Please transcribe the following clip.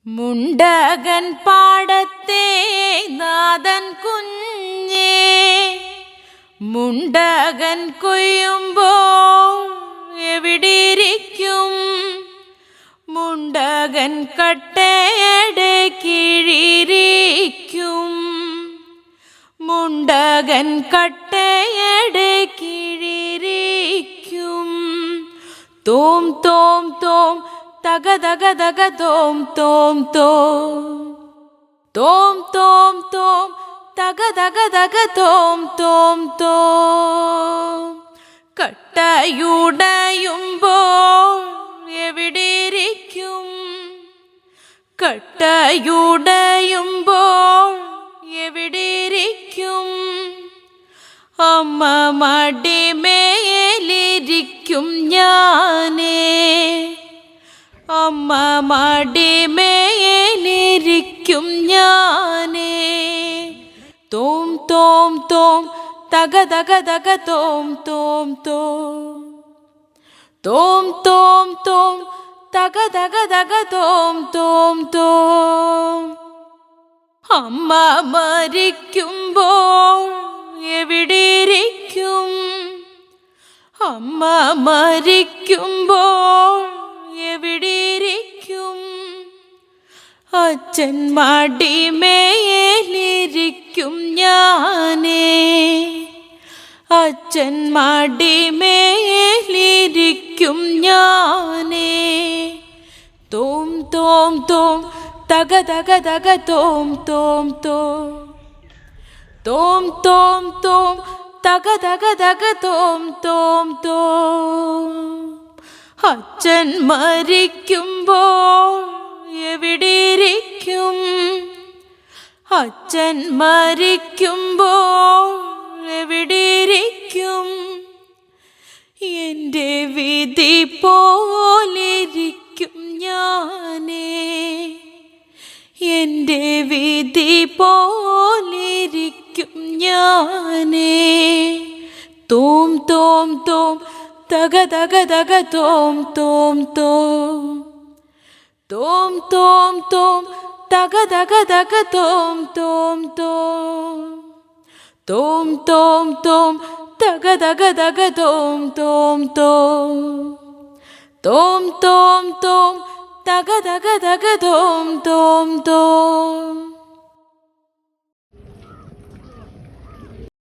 മുണ്ടകൻ പാടത്തെ നാദൻ കുഞ്ഞേ, മുണ്ടകൻ കൊയ്യുമ്പോൾ എവിടെയിരിക്കും? മുണ്ടകൻ കട്ടയുടെ കീഴിരിക്കും, മുണ്ടകൻ കട്ടയുടെ കീഴിരിക്കും. തോം തോം തോം തക തക തക തോം തോം തോം, തോം തോം തോം തക തക തക തോം തോം തോം. കട്ടയുടയുമ്പോൾ എവിടെയിരിക്കും? കട്ടയുടയുമ്പോൾ എവിടെയിരിക്കും? അമ്മ മടിമേലിരിക്കും ഞാനേ, അമ്മ മടിമേലിരിക്കും ഞാനേ. തോം തോം തോം തക തക തക തോം തോം തോം, തോം തോം തോം തക തക തക തോം തോം തോം. അമ്മ മരിക്കുമ്പോൾ എവിടെയിരിക്കും? അമ്മ മരിക്കുമ്പോൾ എവിടെയിരിക്കും? അച്ഛൻ മടിമേലിരിക്കും ഞാനേ, അച്ഛൻ മടിമേലിരിക്കും ഞാനേ. തോം തോം തോം തക തക തക തോം തോം തോം, തോം തോം തോം തക തക തക തോം തോം തോം. അച്ഛൻ മരിക്കുമ്പോൾ എവിടെയിരിക്കും? അച്ഛൻ മരിക്കുമ്പോൾ എവിടെയിരിക്കും? എൻ്റെ വിധി പോലിരിക്കും ഞാനേ, എൻ്റെ വിധി പോലിരിക്കും ഞാനേ. തോം തോം തോം തക തക തക തോം തോം തോം, തോം തോം തോം തക തക തക തോം തോം തോം. തോം തോം തോം തക തക തക തോം തോം തോം, തോം തോം തോം തക തക തക തോം തോം തോം.